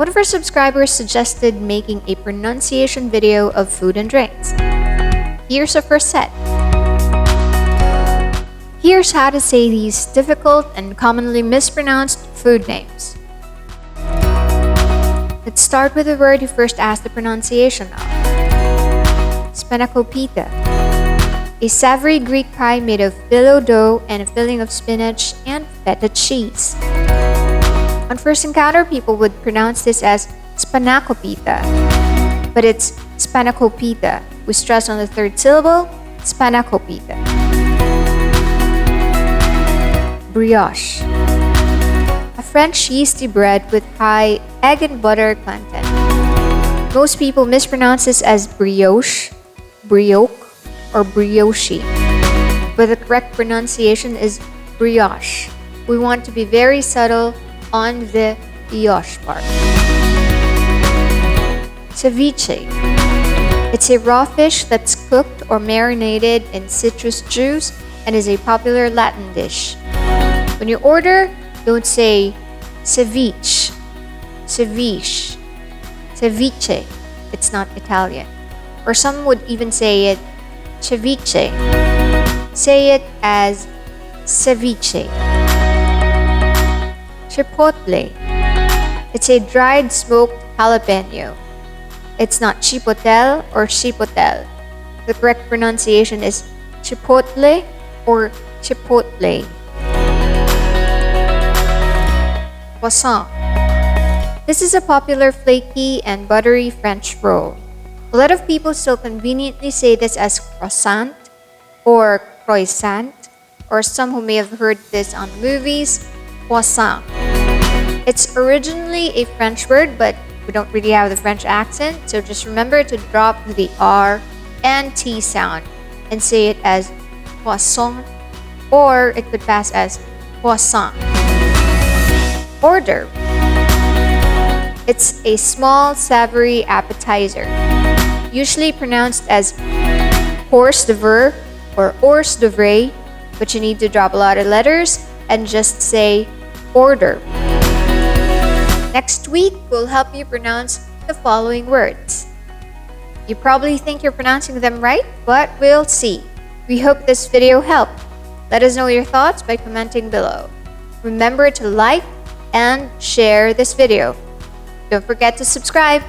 One of our subscribers suggested making a pronunciation video of food and drinks. Here's our first set. Here's how to say these difficult and commonly mispronounced food names. Let's start with the word you first asked the pronunciation of. Spanakopita, a savory Greek pie made of phyllo dough and a filling of spinach and feta cheese. On first encounter, people would pronounce this as Spanakopita, but it's Spanakopita. We stress on the third syllable, Spanakopita. Brioche, a French yeasty bread with high egg and butter content. Most people mispronounce this as brioche, brioche, or brioche, but the correct pronunciation is brioche. We want to be very subtle on the brioche part. Ceviche. It's a raw fish that's cooked or marinated in citrus juice and is a popular Latin dish. When you order, don't say ceviche, ceviche, ceviche. It's not Italian. Or some would even say it ceviche. Say it as ceviche. Chipotle. It's a dried smoked jalapeno. It's not chipotle or chipotle. The correct pronunciation is chipotle or chipotle. Croissant. This is a popular flaky and buttery French roll. A lot of people still conveniently say this as croissant or croissant, or some who may have heard this on movies, croissant. It's originally a French word, but we don't really have the French accent, so just remember to drop the R and T sound and say it as croissant, or it could pass as croissant. Hors d'Oeuvre. It's a small, savory appetizer, usually pronounced as Hors D'Oeuvre or Hors D'Oeuvre, but you need to drop a lot of letters and just say hors d'oeuvre. Next week, we'll help you pronounce the following words. You probably think you're pronouncing them right, but we'll see. We hope this video helped. Let us know your thoughts by commenting below. Remember to like and share this video. Don't forget to subscribe.